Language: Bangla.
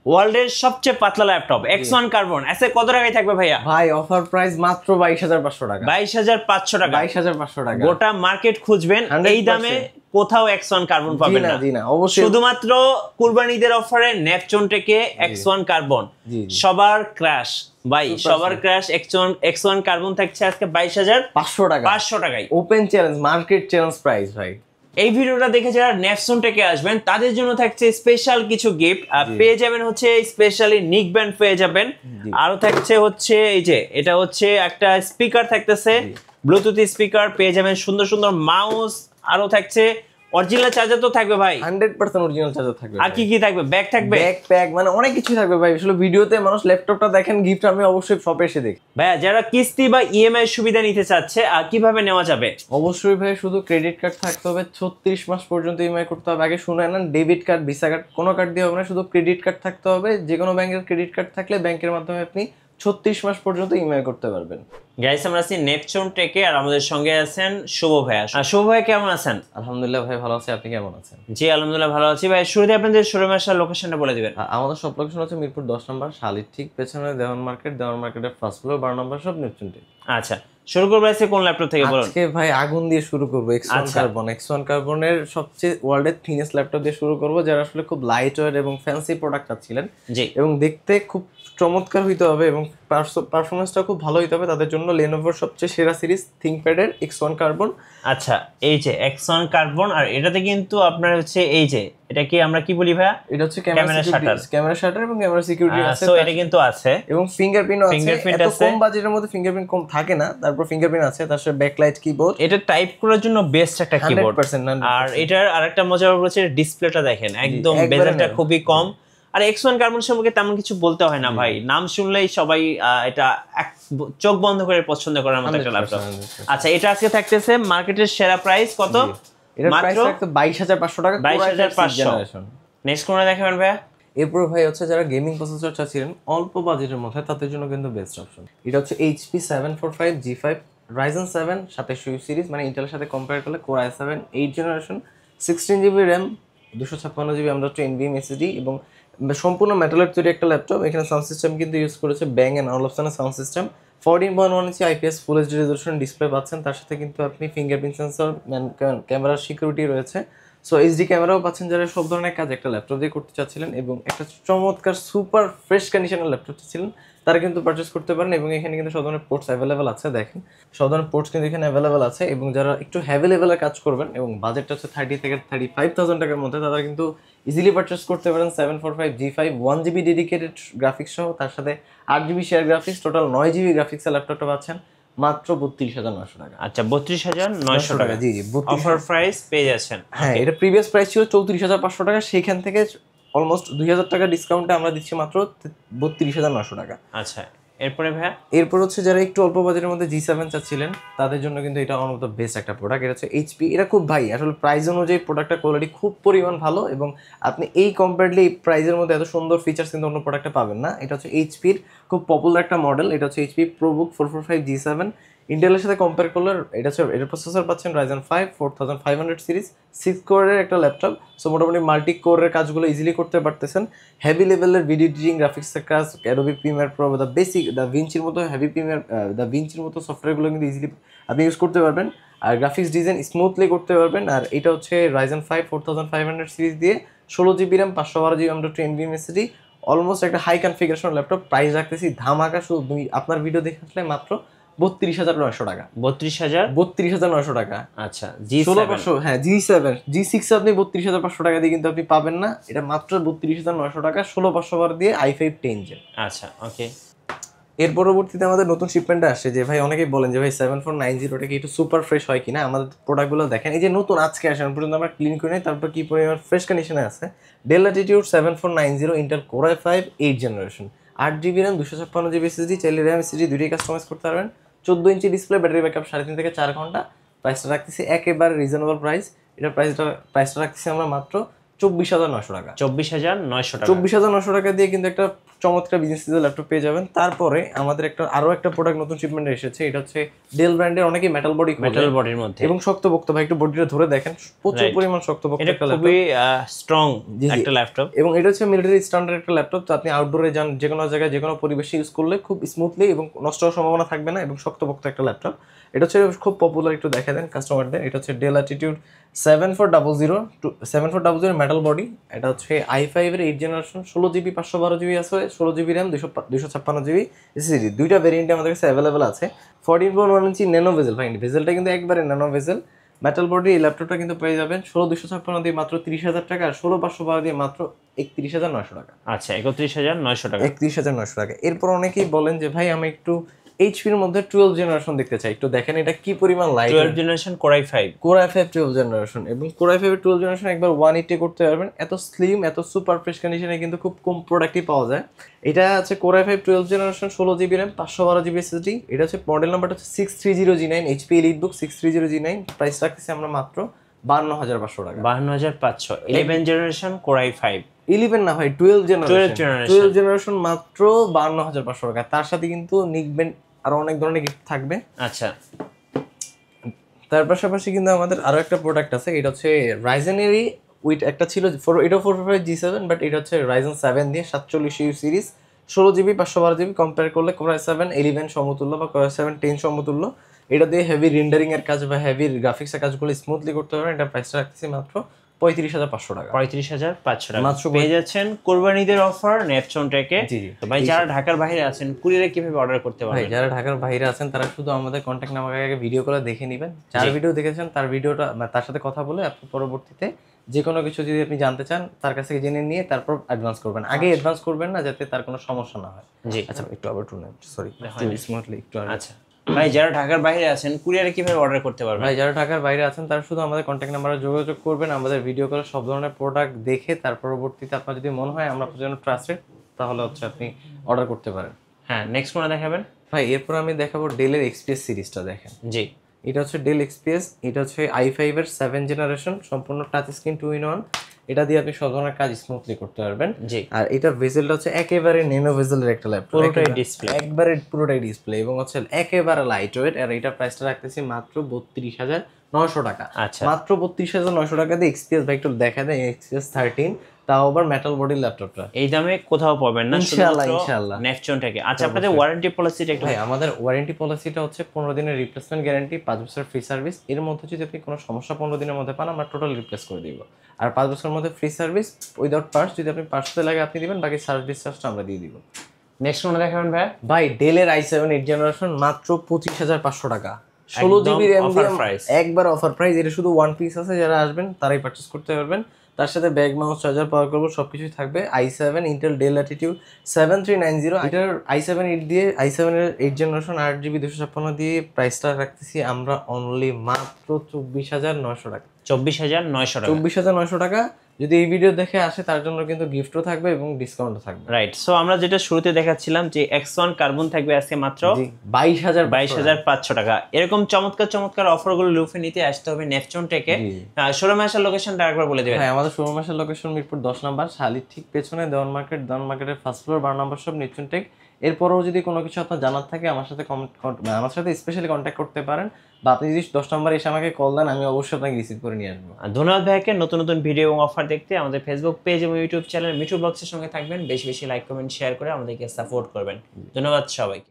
ওয়ার্ল্ডের সবচেয়ে পাতলা ল্যাপটপ X1 কার্বন এসে কত টাকায় থাকবে ভাইয়া? ভাই অফার প্রাইস মাত্র 22500 টাকা। 22500 টাকা। 22500 টাকা। গোটা মার্কেট খুঁজবেন এই দামে কোথাও X1 কার্বন পাবেন না। জি না অবশ্যই। শুধুমাত্র কুরবানিদের অফারে নেপচুন থেকে X1 কার্বন সবার ক্র্যাশ ভাই, সবার ক্র্যাশ X1 কার্বন থাকছে আজকে 22500 টাকা। 500 টাকায় open challenge, market challenge price ভাই। এই ভিডিওটা দেখে যারা নেপচুন থেকে আসবেন তাদের জন্য থাকছে স্পেশাল কিছু গিফট, আর পেয়ে যাবেন হচ্ছে স্পেশালি নিক ব্যান্ড পেয়ে যাবেন, আরো থাকছে হচ্ছে এই যে এটা হচ্ছে একটা স্পিকার থাকতেছে, ব্লুটুথ স্পিকার পেয়ে যাবেন, সুন্দর সুন্দর মাউস, আরো থাকছে অরিজিনাল চার্জার তো থাকবে ভাই, 100% অরিজিনাল চার্জার থাকবে। আর কি কি থাকবে? ব্যাগ থাকবে, ব্যাগ প্যাক মানে অনেক কিছু থাকবে ভাই। আসলে ভিডিওতে মানুষ ল্যাপটপটা দেখেন, গিফট আমি অবশ্যই শপে এসে দেখি। ভাই যারা কিস্তি বা ইএমআই সুবিধা নিতে চাচ্ছে কিভাবে নেওয়া যাবে? অবশ্যই ভাই শুধু ক্রেডিট কার্ড থাকতে হবে, 36 মাস পর্যন্ত ইএমআই করতে হবে। আগে শুনে নেন, ডেবিট কার্ড, ভিসা কার্ড কোনো কার্ড দিয়ে হবে না, শুধু ক্রেডিট কার্ড থাকতে হবে। যে কোনো ব্যাংকের ক্রেডিট কার্ড থাকলে ব্যাংকের মাধ্যমে আপনি 36 মাস পর্যন্ত ইএমআই করতে পারবেন। গাইস আমরা আছি নেপচুন টেকে, আর আমাদের সঙ্গে আছেন শুভ ভাই। শুভ ভাই কেমন আছেন? আলহামদুলিল্লাহ ভাই ভালো আছি, আপনি কেমন আছেন? জি আলহামদুলিল্লাহ ভালো আছি ভাই। শুরুতে আপনাদের শোরুমে আসার লোকেশনটা বলে দিবেন। আমাদের সব লোকেশন হচ্ছে মিরপুর 10 নম্বর, শালির ঠিক পেছনে দেওয়ান মার্কেট, দেওয়ান মার্কেটের ফার্স্ট ফ্লোর 12 নম্বর সব নেপচুন টেক। আচ্ছা শুরু করবো আজকে কোন ল্যাপটপ থেকে বলুন? আজকে ভাই আগুন দিয়ে শুরু করব, X1 কার্বন। X1 কার্বনের সবচেয়ে ওয়ার্ল্ডের থিনেস্ট ল্যাপটপ দিয়ে শুরু করব, যারা আসলে খুব লাইট ওয়েট এবং ফ্যান্সি প্রোডাক্ট চাচ্ছিলেন এবং দেখতে খুব চমৎকার হইতে হবে এবং পারফরমেন্সটা খুব ভালো হইতে হবে, তাদের জন্য লেনোভোর সবচেয়ে সেরা সিরিজ থিংকপ্যাডের X1 কার্বন। আচ্ছা এই যে X1 কার্বন, আর এটাতে কিন্তু আপনার হচ্ছে এই যে এটা কি আমরা কি বলি ভাইয়া? এটা হচ্ছে ক্যামেরা শাটার এবং ক্যামেরা সিকিউরিটি আছে, সো এটা কিন্তু আছে এবং ফিঙ্গারপ্রিন্টও আছে। এত কম বাজেটের মধ্যে ফিঙ্গারপ্রিন্ট কম থাকে না, তারপর ফিঙ্গারপ্রিন্ট আছে, তার সাথে ব্যাকলাইট কিবোর্ড। এটা টাইপ করার জন্য বেস্ট একটা কিবোর্ড। আর এটার আরেকটা মজা হচ্ছে ডিসপ্লেটা দেখেন, একদম বেজেলটা খুবই কম। আর X1 কার্বন সম্পর্কে তেমন কিছু বলতে হয় না ভাই, নাম শুনলেই সবাই এটা চোখ বন্ধ করে পছন্দ করার মতো একটা ল্যাপটপ। আচ্ছা এটা আজকে থাকতেছে মার্কেটের সেরা প্রাইস কত? এটার প্রাইস থাকতে 22500 টাকা। 22500। নেক্সট কোনটা দেখাবেন ভাইয়া? এরপর ভাই হচ্ছে যারা গেমিং প্রসেসর চাচ্ছিলেন অল্প বাজেটের মধ্যে, তাদের জন্য কিন্তু বেস্ট অপশন। এটা হচ্ছে HP 745 G5 Ryzen 7 2700 সিরিজ, মানে ইন্টেলের সাথে কম্পেয়ার করলে Core i7 8 generation, 16GB RAM, 256GB M.2 NVMe SSD এবং সম্পূর্ণ মেটালের তৈরি একটা ল্যাপটপ। এখানে সাউন্ড সিস্টেম কিন্তু ইউজ করেছে ব্যাং এন্ড অলপসনের sound system, 14.1 inch IPS full HD resolution display পাচ্ছেন, তার সাথে কিন্তু আপনি ফিঙ্গারপ্রিন্ট সেন্সর, ক্যামেরার সিকিউরিটি রয়েছে, সো এইচডি ক্যামেরাও পাচ্ছেন। যারা সব ধরনের কাজ একটা ল্যাপটপ দিয়ে করতে চাচ্ছিলেন এবং একটা চমৎকার সুপার ফ্রেশ কন্ডিশনের ল্যাপটপ চাচ্ছিলেন, তারা কিন্তু পারচেস করতে পারেন। এবং এখানে কিন্তু সব ধরনের পোর্টস অ্যাভেলেবেল আছে, দেখেন সব ধরনের পোর্টস কিন্তু এখানে অ্যাভেলেবেল আছে। এবং যারা একটু হেভি লেভেলের কাজ করবেন এবং বাজেটটা হচ্ছে 30 থেকে 35,000 টাকার মধ্যে, তারা কিন্তু ইজিলি পারচেস করতে পারেন 745 G5 1GB ডেডিকেটেড গ্রাফিক্স সহ, তার সাথে 8GB share graphics, total 9GB গ্রাফিক্সের ল্যাপটপটা পাচ্ছেন মাত্র 32900 টাকা। আচ্ছা 32900 টাকা। জি অফার প্রাইস পেয়ে যাচ্ছেন। হ্যাঁ এটা প্রিভিয়াস প্রাইস ছিল 34500 টাকা, সেখান থেকে অলমোস্ট 2000 টাকা ডিসকাউন্টে আমরা দিচ্ছি মাত্র 32900 টাকা। আচ্ছা এরপরে ভাইয়া? এরপর হচ্ছে যারা একটু অল্প বাজেটের মধ্যে G7 চাচ্ছিলেন, তাদের জন্য কিন্তু এটা অন অফ দ্য বেস্ট একটা প্রোডাক্ট। এটা হচ্ছে HP। এটা খুব ভাই আসলে প্রাইস অনুযায়ী প্রোডাক্টটা কোয়ালিটি খুব পরিমাণ ভালো, এবং আপনি এই কম্পেয়ারলি এই প্রাইসের মধ্যে এত সুন্দর ফিচার্স কিন্তু অন্য প্রোডাক্টে পাবেন না। এটা হচ্ছে HPর খুব পপুলার একটা মডেল। এটা হচ্ছে HP ProBook 445 G7। ইন্টেলের সাথে কম্পেয়ার করলে এটা হচ্ছে এর প্রসেসর পাচ্ছেন Ryzen 5 4500 সিরিজ, 6 কোরের একটা ল্যাপটপ। সো মোটামুটি মাল্টি কোরের কাজগুলো ইজিলি করতে পারতেছেন। হেভি লেভেলের ভিডিও এডিটিং, গ্রাফিক্সের কাজ, Adobe Premiere Pro, the basic, দ্য ভিঞ্চির মতো হেভি প্রিমিয়ার, দ্য ভিঞ্চির মতো সফটওয়্যারগুলো কিন্তু ইজিলি আপনি ইউজ করতে পারবেন। আর গ্রাফিক্স ডিজাইন স্মুথলি করতে পারবেন। আর এটা হচ্ছে Ryzen 5 4500 সিরিজ দিয়ে 16GB RAM 512GB M.2 NVMe SSD, almost একটা হাই কনফিগারেশন ল্যাপটপ। প্রাইস রাখতেছি ধামাকা, শুধু আপনার ভিডিও দেখে আসলে মাত্র 32900 টাকা। 32900 টাকা। আচ্ছা G7, হ্যাঁ G7 G6 আপনি 32500 টাকা দিয়ে কিন্তু আপনি পাবেন না, এটা মাত্র 32900 টাকা, 16500 বার দিয়ে i5 10 Gen। আচ্ছা ওকে। এর পরবর্তীতে আমাদের নতুন শিপমেন্টে আসছে যে ভাই অনেকেই বলেন যে ভাই 7490 কি একটু সুপার ফ্রেশ হয় কিনা। আমাদের প্রোডাক্টগুলো দেখেন, এই যে নতুন আজকে আসান পর্যন্ত আমরা ক্লিন করে নিই, তারপর কি পরিমাণ ফ্রেশ কন্ডিশনে আছে। Del Latitude 7490 Intel Core i5 8 generation, 8GB RAM 256GB SSD, চাইলে RAM SSD দুটোই কাস্টমাইজ করতে পারবেন। 14 ইঞ্চি ডিসপ্লে, ব্যাটারি ব্যাকআপ 3.5 থেকে 4 ঘন্টা। প্রাইসটা রাখতেছি একেবারে রিজনেবল প্রাইস। এটা প্রাইসটা রাখতেছি আমরা মাত্র 24900 টাকা। 24900 টাকা। 24900 টাকা দিয়ে কিন্তু একটা চমৎকার বিজনেস সিজন ল্যাপটপ পেয়ে যাবেন। তারপরে আমাদের আরো একটা প্রোডাক্ট নতুন শিপমেন্ট এসেছে, এটা হচ্ছে ডেল ব্র্যান্ডের অনেকেই মেটাল বডির মধ্যে এবং শক্তপোক্ত। ভাই একটু বডিটা ধরে দেখেন, প্রচুর পরিমাণ শক্তপোক্ত একটা ল্যাপটপ, খুবই স্ট্রং একটা ল্যাপটপ। এবং এটা হচ্ছে মিলিটারি স্ট্যান্ডার্ড একটা ল্যাপটপ, তো আপনি আউটডোরে যান, যে কোনো জায়গায় যে কোনো পরিবেশে ইউজ করলে খুব স্মুথলি এবং নষ্ট হওয়ার সম্ভাবনা থাকবে না, এবং শক্তপোক্ত একটা ল্যাপটপ। এটা হচ্ছে খুব পপুলার, একটু দেখা দেন কাস্টমারদের। এটা হচ্ছে ডেল ল্যাটিটিউড 7400 মেটাল বডি। এটা হচ্ছে i5 এর 8th জেনারেশন, 16GB 512GB আছে, 16GB র্যাম, 256GB এসএসডি। দুইটা ভেরিয়েন্টে আমাদের কাছে অ্যাভেলেবল আছে। 14.1 ইঞ্চি ন্যানো ভেজেল, ভাই ভেজেলটা কিন্তু একবারে ন্যানো ভেজেল মেটাল বডি। এই ল্যাপটপটা কিন্তু পেয়ে যাবেন 16256 দিয়ে মাত্র 30,000 টাকা, আর 16512 দিয়ে মাত্র 31,900 টাকা। আচ্ছা, 31,900 টাকা। 31,900 টাকা। এরপর অনেকেই বলেন যে ভাই আমি একটু এইচপি এর মধ্যে 12 জেনারেশন দেখতে চাই, একটু দেখেন এটা কি পরিমাণ light. 12 generation core i5 12 generation, এবং কোর i5 এর 12 জেনারেশন একবার 180 করতে পারবেন। এত স্লিম, এত সুপার ফ্রেশ কন্ডিশনে কিন্তু খুব কম প্রোডাক্টই পাওয়া যায়। এটা আছে core i5 12 generation, 16GB RAM, 512GB SSD. এটা হচ্ছে মডেল নাম্বারটা হচ্ছে 630G9, HP EliteBook 630G9। Price রাখতেছি আমরা মাত্র 52,500 টাকা। 52,500। 11 জেনারেশন কোর i5, 11 না ভাই, 12 জেনারেশন মাত্র 52,500 টাকা। তার সাথে কিন্তু নিকবেন আরো অনেক ধরনের গিফট থাকবে। আচ্ছা, তার পাশাপাশি কিন্তু আমাদের আরো একটা প্রোডাক্ট আছে, এটা হচ্ছে রাইজেনেরই উইথ একটা ছিল, এটা 455G7, বাট এটা হচ্ছে রাইজেন 7 দিয়ে 47U series, 16GB 512GB। Compare করলে কোর i7 11 সমতুল্য বা কোর i7 10 সমতুল্য। এটা দিয়ে হেভি রেন্ডারিং এর কাজ বা হেভি গ্রাফিক্সের কাজগুলো স্মুথলি করতে পারবেন। এটা প্রাইসটা রাখতেছি মাত্র 35,500 টাকা। 35,500 টাকা পেয়ে যাচ্ছেন কোরবানিদের অফার নেপচুন টেকে। তো ভাই যারা ঢাকার বাইরে আছেন কুরিয়ারে কিভাবে অর্ডার করতে পারবেন? ভাই যারা ঢাকার বাইরে আছেন তারা শুধু আমাদের কন্ট্যাক্ট নাম্বারে আগে ভিডিও কলে দেখে নেবেন। যার ভিডিও দেখেছেন তার ভিডিওটা তার সাথে কথা বলে আপনি পরবর্তীতে যে কোনো কিছু যদি আপনি জানতে চান তার কাছ থেকে জেনে নিয়ে তারপর অ্যাডভান্স করবেন। আগে অ্যাডভান্স করবেন না, যাতে তার কোনো সমস্যা না হয়। জি, আচ্ছা একটু আবার সরি স্মুথলি একটু। আচ্ছা ভাই যারা ঢাকার বাইরে আছেন কুরিয়ারে কিভাবে অর্ডার করতে পারবেন? ভাই যারা ঢাকার বাইরে আছেন তারা শুধু আমাদের কন্ট্যাক্ট নাম্বারে যোগাযোগ করবেন, আমাদের ভিডিও কলে সব ধরনের প্রোডাক্ট দেখে তার পরবর্তীতে আপনার যদি মনে হয় আমরা আপনার জন্য ট্রাস্টেড, তাহলে হচ্ছে আপনি অর্ডার করতে পারেন। হ্যাঁ, নেক্সট কোনটা দেখাবেন? ভাই এরপর আমি দেখাবো ডেলের এক্সপিএস সিরিজটা। দেখেন, জি, এটা হচ্ছে ডেল এক্সপিএস। এটা হচ্ছে i5 এর 7 জেনারেশন, সম্পূর্ণ টাচ স্ক্রিন 2-in-1। এটা দিয়ে আপনি সব ধরনের কাজ স্মুথলি করতে পারবেন। জি, আর এটা ভেজেলটা হচ্ছে একেবারে ন্যানো ভেজেলের একটা ল্যাপটপ, পুরোটাই ডিসপ্লে, একবারে পুরোটাই ডিসপ্লে, এবং হচ্ছে একেবারে লাইট ওয়েট। আর এটা প্রাইসটা রাখতেছি মাত্র 32,900 টাকা। আচ্ছা, মাত্র 32,900 টাকা দিয়ে এক্সপিএস ভাই একটু দেখা দেয়, এক্সপিএস 13, তাও আবার মেটাল বডির ল্যাপটপটা। এই দামে কোথাও পাবেন না, ইনশাআল্লাহ নেপচুন থেকে। আচ্ছা, আপনাদের ওয়ারেন্টি পলিসিটা একটু? ভাই আমাদের ওয়ারেন্টি পলিসিটা হচ্ছে 15 দিনের রিপ্লেসমেন্ট গ্যারান্টি, 5 বছর ফ্রি সার্ভিস। এর মধ্যে যদি আপনি কোনো সমস্যা 15 দিনের মধ্যে পান আমরা টোটাল রিপ্লেস করে দিব। আর 5 বছরের মধ্যে ফ্রি সার্ভিস উইদাউট পার্টস, যদি আপনি পার্টস লাগে আপনি দিবেন, বাকি সার্ভিস চার্জটা আমরা দিয়ে দিব। নেক্সট কোনটা দেখাবেন ভাই? ভাই ডেলের i7 8th জেনারেশন মাত্র 25,500 টাকা, 16GB র্যাম দিয়ে একবার অফার প্রাইস। এটা শুধু ওয়ান পিস আছে, যারা আসবেন তারাই পারচেজ করতে পারবেন। তার সাথে ব্যাগ, মাউস, চার্জার, পাওয়ার কেবল সবকিছুই থাকবে। i7 Intel del Latitude 7390। এটার i7 8 দিয়ে i7 এর 8th জেনারেশন 8GB 256 দিয়ে প্রাইসটা রাখতেছি আমরা অনলি মাত্র 24,900 টাকা। 24,900 টাকা। 24,900 টাকা। যদি এই ভিডিও দেখে আসে তার জন্য কিন্তু গিফটও থাকবে এবং ডিসকাউন্টও থাকবে। রাইট। সো আমরা যেটা শুরুতে দেখাচ্ছিলাম যে X1 কার্বন থাকবে আজকে মাত্র 22,500 টাকা। এরকম চমৎকার অফারগুলো লুফে নিতে আসতে হবে নেপচুন টেকে। শোরুমে আসার লোকেশনটা আরেকবার বলে দিবেন। হ্যাঁ, আমাদের শোরুম আসার লোকেশন মিরপুর 10 নম্বর, শালির ঠিক পেছনে দেওয়ান মার্কেটের ফার্স্ট ফ্লোর 12 নম্বর শপ, নেপচুন টেক। এরপরও যদি কোনো কিছু আপনার জানার থাকে আমার সাথে স্পেশালি কন্ট্যাক্ট করতে পারেন, বা আপনি যদি 10 নম্বরে এসে আমাকে কল দেন আমি অবশ্যই আপনাকে রিসিভ করে নিয়ে আসবো। ধন্যবাদ ভাইকে। নতুন ভিডিও এবং অফার দেখতে আমাদের ফেসবুক পেজ এবং ইউটিউব চ্যানেল মিঠু ব্লগসের সঙ্গে থাকবেন। বেশি লাইক, কমেন্ট, শেয়ার করে আমাদেরকে সাপোর্ট করবেন। ধন্যবাদ সবাইকে।